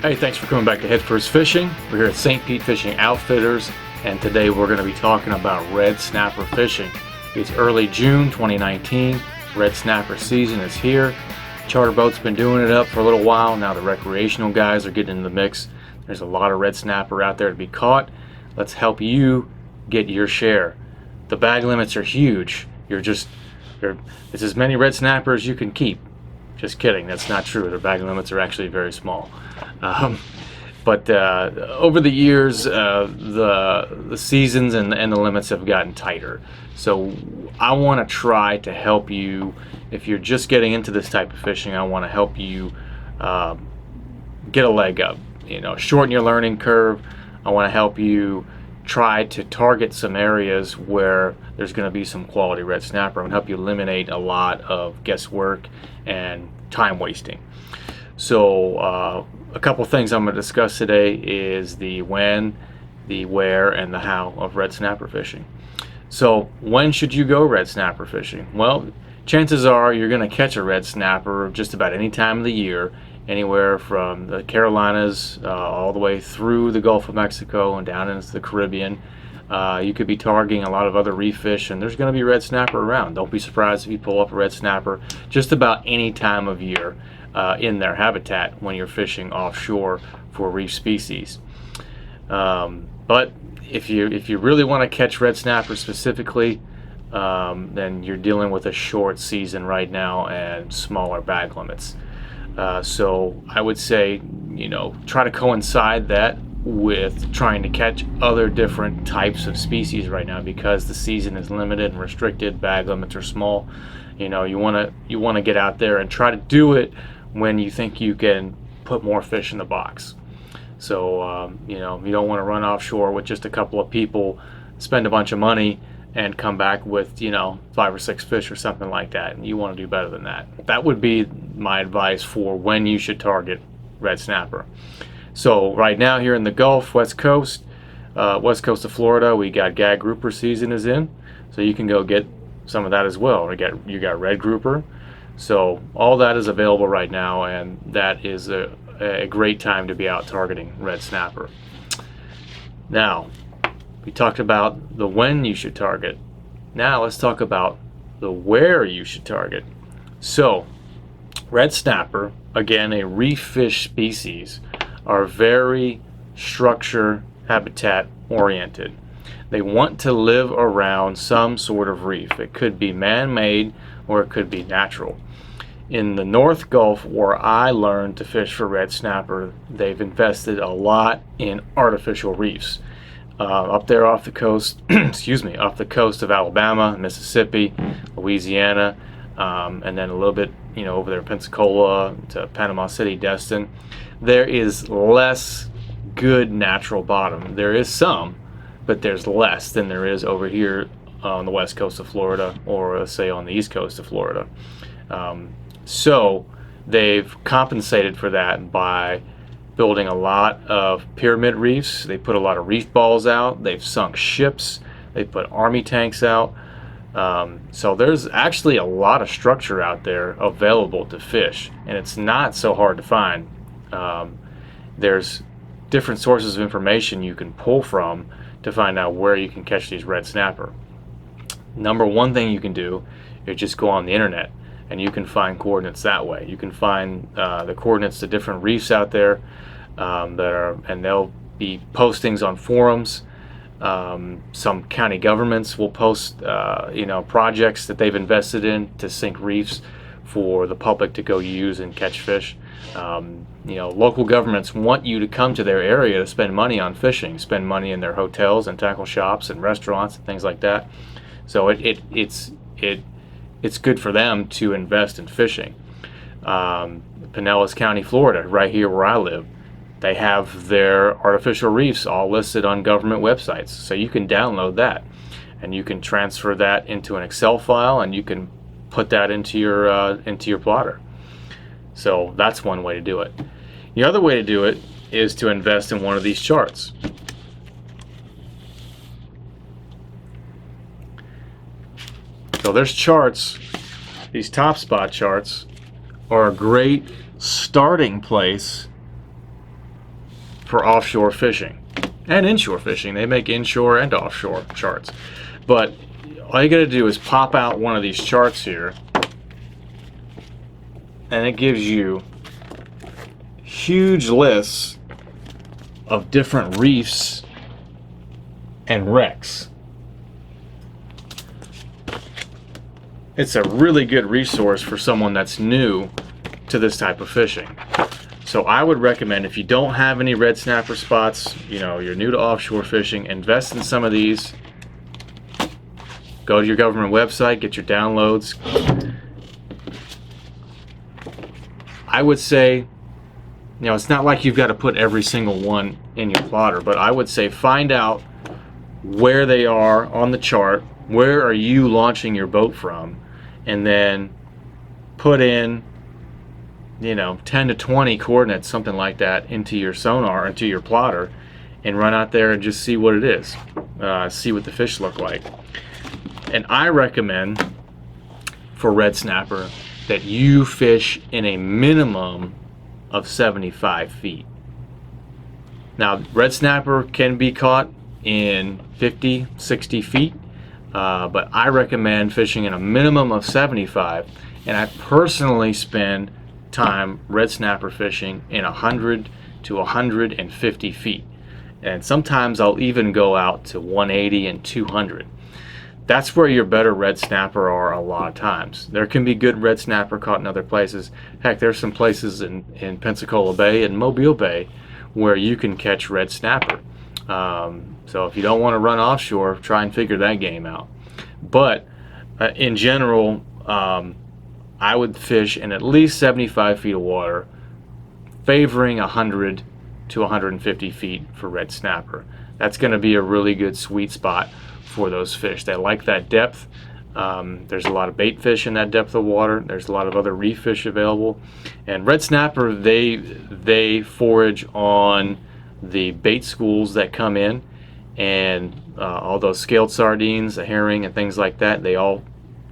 Hey, thanks for coming back to Head First Fishing. We're here at St. Pete Fishing Outfitters, and today we're going to be talking about red snapper fishing. It's early June 2019. Red snapper season is here. Charter boats been doing it up for a little while. Now the recreational guys are getting in the mix. There's a lot of red snapper out there to be caught. Let's help you get your share. The bag limits are huge. It's as many red snapper as you can keep. Just kidding, that's not true. The bag limits are actually very small. But over the years, the seasons and the limits have gotten tighter. So I want to try to help you. If you're just getting into this type of fishing, I want to help you get a leg up. Shorten your learning curve. I want to help you try to target some areas where there's going to be some quality red snapper and help you eliminate a lot of guesswork and time wasting. So a couple things I'm going to discuss today is the when, the where, and the how of red snapper fishing. So when should you go red snapper fishing? Well, chances are you're going to catch a red snapper just about any time of the year, anywhere from the Carolinas all the way through the Gulf of Mexico and down into the Caribbean. You could be targeting a lot of other reef fish, and there's going to be red snapper around. Don't be surprised if you pull up a red snapper just about any time of year in their habitat when you're fishing offshore for reef species. But if you really want to catch red snapper specifically, then you're dealing with a short season right now and smaller bag limits. So I would say, try to coincide that with trying to catch other different types of species right now, because the season is limited and restricted. Bag limits are small. You want to get out there and try to do it when you think you can put more fish in the box. So you don't want to run offshore with just a couple of people, spend a bunch of money, and come back with 5 or 6 fish or something like that. And you want to do better than that. That would be my advice for when you should target red snapper. So right now here in the Gulf, west coast of Florida, we got gag grouper season is in, so you can go get some of that as well. You got red grouper, so all that is available right now, and that is a great time to be out targeting red snapper. Now, we talked about the when you should target. Now let's talk about the where you should target. So red snapper, again a reef fish species, are very structure habitat oriented. They want to live around some sort of reef. It could be man-made or it could be natural. In the North Gulf, where I learned to fish for red snapper, they've invested a lot in artificial reefs. Up there off the coast, off the coast of Alabama, Mississippi, Louisiana, and then a little bit, over there, Pensacola to Panama City, Destin, there is less good natural bottom. There is some, but there's less than there is over here on the west coast of Florida, or let's say on the east coast of Florida. So they've compensated for that by building a lot of pyramid reefs. They put a lot of reef balls out. They've sunk ships. They put army tanks out. So there's actually a lot of structure out there available to fish, and it's not so hard to find. There's different sources of information you can pull from to find out where you can catch these red snapper. Number one thing you can do is just go on the internet, and you can find coordinates that way. You can find the coordinates to different reefs out there and there'll be postings on forums. Some county governments will post projects that they've invested in to sink reefs for the public to go use and catch fish. Local governments want you to come to their area to spend money on fishing, spend money in their hotels and tackle shops and restaurants and things like that. So it's good for them to invest in fishing. Pinellas County, Florida, right here where I live, they have their artificial reefs all listed on government websites. So you can download that, and you can transfer that into an Excel file, and you can put that into your plotter. So that's one way to do it. The other way to do it is to invest in one of these charts. So there's charts. These top spot charts are a great starting place for offshore fishing and inshore fishing. They make inshore and offshore charts. But all you got to do is pop out one of these charts here, and it gives you huge lists of different reefs and wrecks. It's a really good resource for someone that's new to this type of fishing. So I would recommend, if you don't have any red snapper spots, you're new to offshore fishing, invest in some of these. Go to your government website, get your downloads. I would say, it's not like you've got to put every single one in your plotter, but I would say find out where they are on the chart, where are you launching your boat from, and then put in 10 to 20 coordinates, something like that, into your sonar, into your plotter, and run out there and just see what it is, see what the fish look like. And I recommend for red snapper that you fish in a minimum of 75 feet. Now, red snapper can be caught in 50, 60 feet, but I recommend fishing in a minimum of 75, and I personally spend time red snapper fishing in 100 to 150 feet, and sometimes I'll even go out to 180 and 200. That's where your better red snapper are a lot of times. There can be good red snapper caught in other places. Heck, there's some places in Pensacola Bay and Mobile Bay where you can catch red snapper. So if you don't want to run offshore, try and figure that game out. But in general, I would fish in at least 75 feet of water, favoring 100 to 150 feet for red snapper. That's going to be a really good sweet spot for those fish. They like that depth. There's a lot of bait fish in that depth of water. There's a lot of other reef fish available. And red snapper, they forage on the bait schools that come in, and all those scaled sardines, the herring, and things like that, they all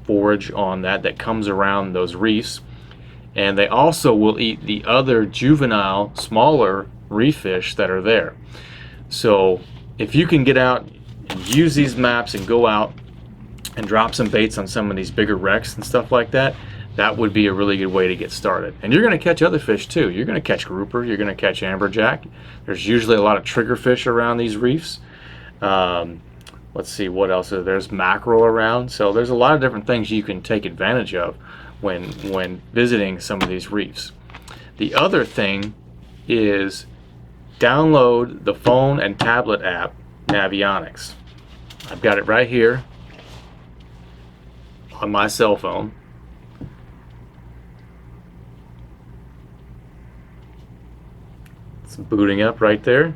forage on that comes around those reefs. And they also will eat the other juvenile, smaller reef fish that are there. So if you can get out and use these maps and go out and drop some baits on some of these bigger wrecks and stuff like that, that would be a really good way to get started. And you're going to catch other fish too. You're going to catch grouper, you're going to catch amberjack. There's usually a lot of triggerfish around these reefs. Let's see what else. There's mackerel around. So there's a lot of different things you can take advantage of when visiting some of these reefs. The other thing is download the phone and tablet app Navionics. I've got it right here on my cell phone. It's booting up right there.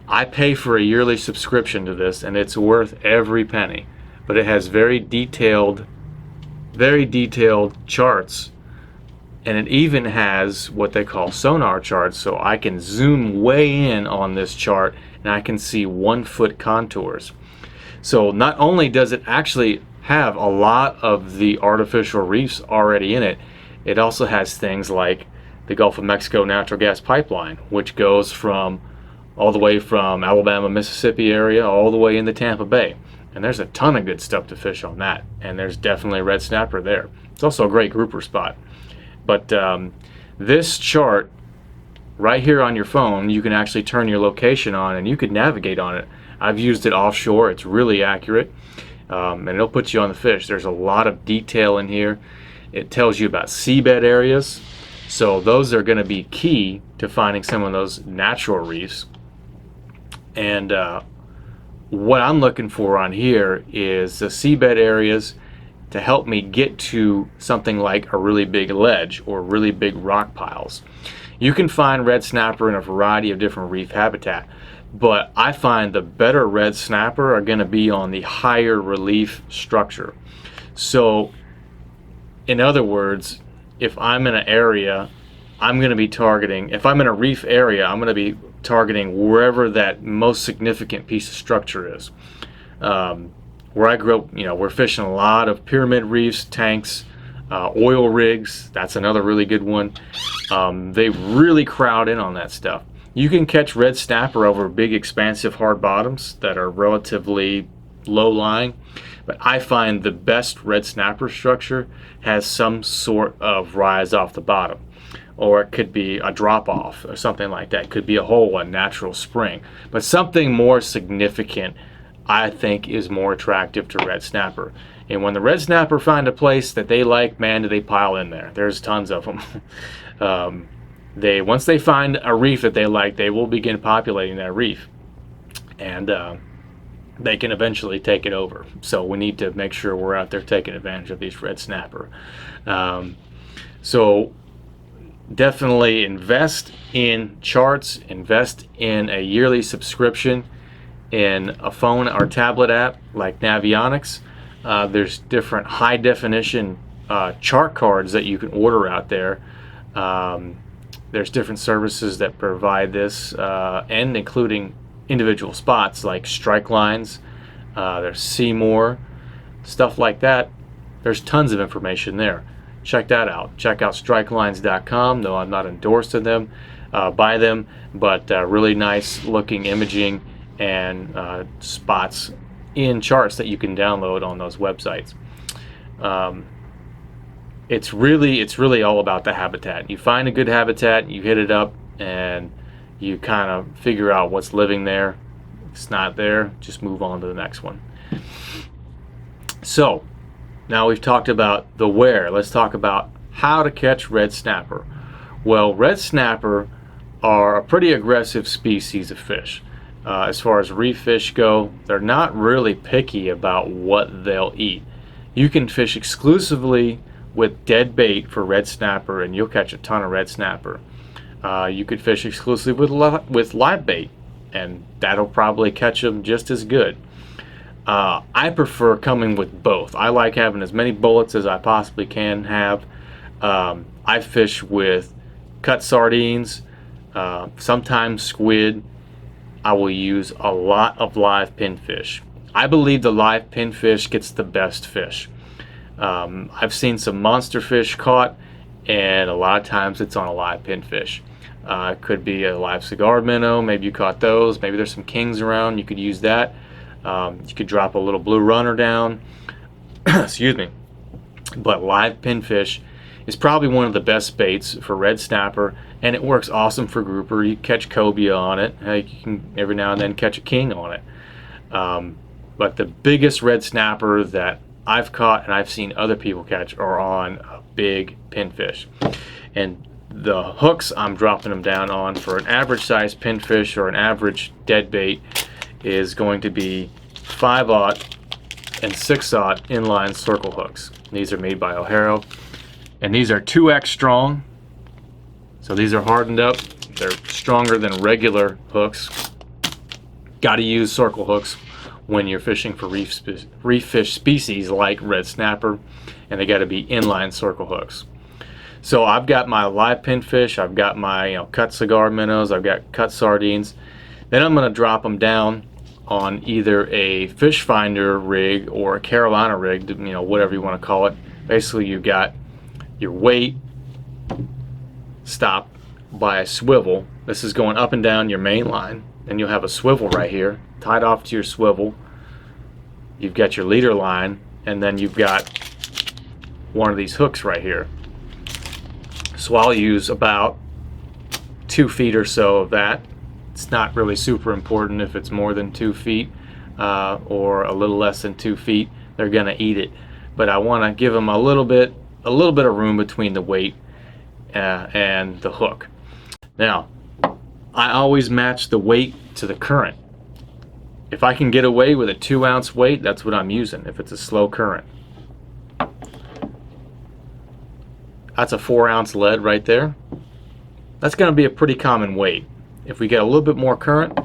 I pay for a yearly subscription to this, and it's worth every penny. But it has very detailed charts, and it even has what they call sonar charts, so I can zoom way in on this chart and I can see 1 foot contours. So not only does it actually have a lot of the artificial reefs already in it, it also has things like the Gulf of Mexico natural gas pipeline, which goes from all the way from Alabama, Mississippi area all the way into Tampa Bay. And there's a ton of good stuff to fish on that, and there's definitely red snapper there. It's also a great grouper spot. But this chart right here on your phone, you can actually turn your location on and you can navigate on it. I've used it offshore. It's really accurate, and it'll put you on the fish. There's a lot of detail in here. It tells you about seabed areas, so those are going to be key to finding some of those natural reefs. And what I'm looking for on here is the seabed areas to help me get to something like a really big ledge or really big rock piles. You can find red snapper in a variety of different reef habitat, but I find the better red snapper are going to be on the higher relief structure. So in other words, if I'm in an area, I'm going to be targeting, if I'm in a reef area, I'm going to be targeting wherever that most significant piece of structure is. Where I grew up, we're fishing a lot of pyramid reefs, tanks, Oil rigs, that's another really good one. They really crowd in on that stuff. You can catch red snapper over big expansive hard bottoms that are relatively low lying, but I find the best red snapper structure has some sort of rise off the bottom, or it could be a drop off or something like that. It could be a hole, a natural spring, but something more significant I think is more attractive to red snapper. And when the red snapper find a place that they like, man, do they pile in there. There's tons of them. Once they find a reef that they like, they will begin populating that reef, and they can eventually take it over. So we need to make sure we're out there taking advantage of these red snapper. So definitely invest in charts, invest in a yearly subscription in a phone or tablet app like Navionics. There's different high definition chart cards that you can order out there. There's different services that provide this, and including individual spots like strike lines. There's Seymour, stuff like that. There's tons of information there. Check that out. Check out strikelines.com, though I'm not endorsed to them, by them, but really nice looking imaging and spots in charts that you can download on those websites. It's really all about the habitat. You find a good habitat, you hit it up, and you kind of figure out what's living there. If it's not there, just move on to the next one. So now we've talked about the where. Let's talk about how to catch red snapper. Well, red snapper are a pretty aggressive species of fish. As far as reef fish go, they're not really picky about what they'll eat. You can fish exclusively with dead bait for red snapper and you'll catch a ton of red snapper. You could fish exclusively with live bait and that'll probably catch them just as good. I prefer coming with both. I like having as many bullets as I possibly can have. I fish with cut sardines, sometimes squid. I will use a lot of live pinfish. I believe the live pinfish gets the best fish. I've seen some monster fish caught, and a lot of times it's on a live pinfish. It could be a live cigar minnow. Maybe you caught those. Maybe there's some kings around. You could use that. You could drop a little blue runner down. Excuse me. But live pinfish is probably one of the best baits for red snapper, and it works awesome for grouper. You catch cobia on it. You can every now and then catch a king on it. But the biggest red snapper that I've caught and I've seen other people catch are on a big pinfish. And the hooks I'm dropping them down on for an average size pinfish or an average dead bait is going to be 5/0 and 6/0 inline circle hooks. These are made by O'Hara, and these are 2x strong. So these are hardened up. They're stronger than regular hooks. Got to use circle hooks when you're fishing for reef fish species like red snapper, and they got to be inline circle hooks. So I've got my live pinfish, I've got my cut cigar minnows, I've got cut sardines. Then I'm going to drop them down on either a fish finder rig or a Carolina rig, whatever you want to call it. Basically, you've got your weight stopped by a swivel. This is going up and down your main line, and you'll have a swivel right here tied off to your swivel. You've got your leader line, and then you've got one of these hooks right here. So I'll use about 2 feet or so of that. It's not really super important if it's more than 2 feet or a little less than 2 feet. They're gonna eat it, but I want to give them a little bit of room between the weight and the hook. Now, I always match the weight to the current. If I can get away with a 2-ounce weight, that's what I'm using if it's a slow current. That's a 4-ounce lead right there. That's going to be a pretty common weight. If we get a little bit more current,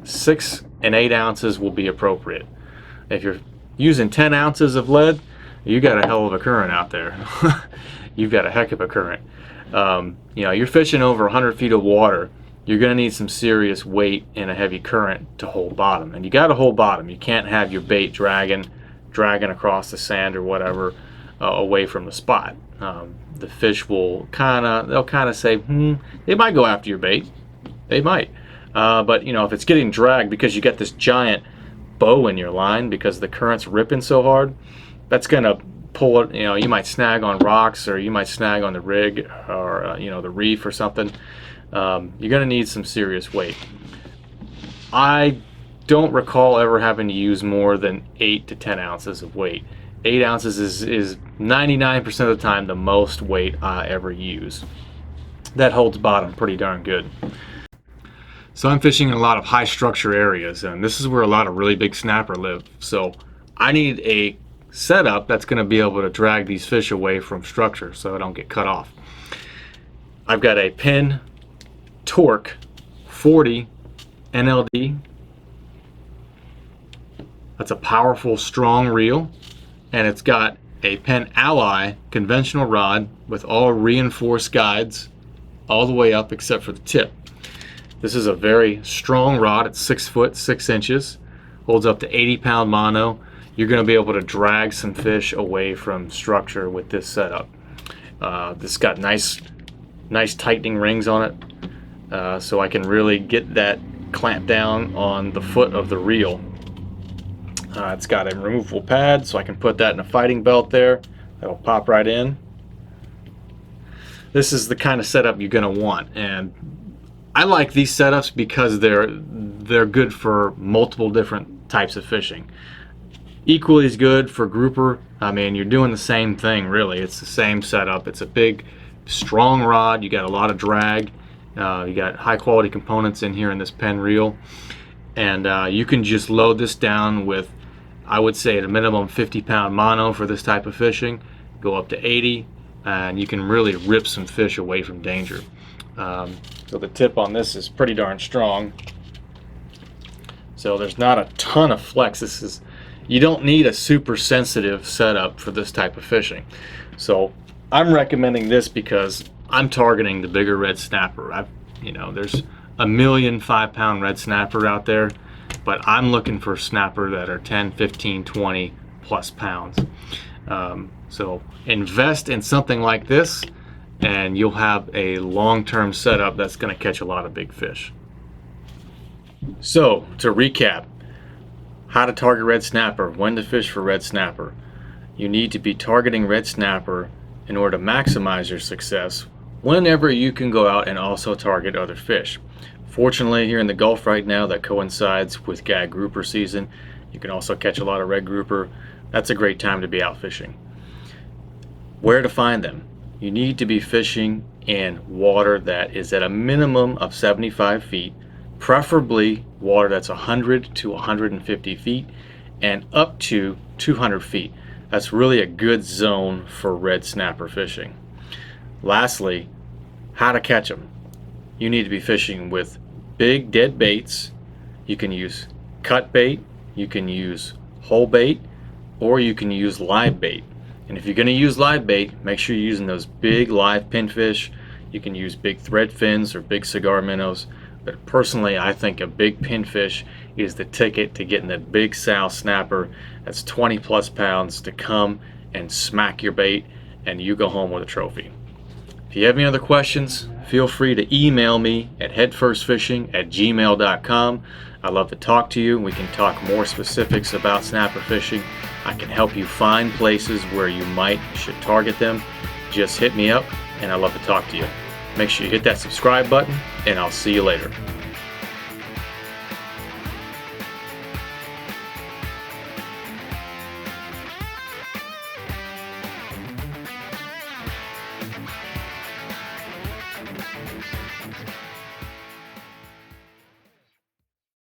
6 and 8 ounces will be appropriate. If you're using 10 ounces of lead, you got a hell of a current out there. You've got a heck of a current. You're fishing over 100 feet of water. You're going to need some serious weight and a heavy current to hold bottom. And you got to hold bottom. You can't have your bait dragging across the sand or whatever. away from the spot. The fish will they'll kind of say, they might go after your bait. They might. But you know, if it's getting dragged because you got this giant bow in your line because the current's ripping so hard, that's gonna pull it. You know, you might snag on rocks, or you might snag on the rig, or you know, the reef or something. You're gonna need some serious weight. I don't recall ever having to use more than 8 to 10 ounces of weight. 8 ounces is 99% of the time the most weight I ever use. That holds bottom pretty darn good. So I'm fishing in a lot of high structure areas, and this is where a lot of really big snapper live. So I need a setup that's going to be able to drag these fish away from structure so I don't get cut off. I've got a Penn Torque 40 NLD. That's a powerful, strong reel, and it's got a Penn Ally conventional rod with all reinforced guides all the way up except for the tip. This is a very strong rod. It's 6 foot 6 inches, holds up to 80-pound mono. You're going to be able to drag some fish away from structure with this setup. This got nice tightening rings on it, so I can really get that clamp down on the foot of the reel. It's got a removable pad, so I can put that in a fighting belt there. That'll pop right in. This is the kind of setup you're going to want, and I like these setups because they're good for multiple different types of fishing. Equally as good for grouper. I mean, you're doing the same thing really. It's the same setup. It's a big, strong rod. You got a lot of drag. You got high quality components in here in this Penn reel, and you can just load this down with, I would say, at a minimum 50-pound mono for this type of fishing. Go up to 80, and you can really rip some fish away from danger. So the tip on this is pretty darn strong. So there's not a ton of flex. You don't need a super sensitive setup for this type of fishing. So I'm recommending this because I'm targeting the bigger red snapper. There's a million 5-pound red snapper out there, but I'm looking for snapper that are 10, 15, 20 plus pounds. So invest in something like this, and you'll have a long-term setup that's going to catch a lot of big fish. So to recap, how to target red snapper, when to fish for red snapper. You need to be targeting red snapper in order to maximize your success whenever you can go out and also target other fish. Fortunately, here in the Gulf right now, that coincides with gag grouper season. You can also catch a lot of red grouper. That's a great time to be out fishing. Where to find them? You need to be fishing in water that is at a minimum of 75 feet, preferably water that's 100 to 150 feet and up to 200 feet. That's really a good zone for red snapper fishing. Lastly, how to catch them. You need to be fishing with big dead baits. You can use cut bait, you can use whole bait, or you can use live bait. And if you're going to use live bait, make sure you're using those big live pinfish. You can use big thread fins or big cigar minnows. But personally, I think a big pinfish is the ticket to getting that big sow snapper that's 20 plus pounds to come and smack your bait, and you go home with a trophy. If you have any other questions, feel free to email me at headfirstfishing@gmail.com. I'd love to talk to you. We can talk more specifics about snapper fishing. I can help you find places where you should target them. Just hit me up, and I'd love to talk to you. Make sure you hit that subscribe button, and I'll see you later.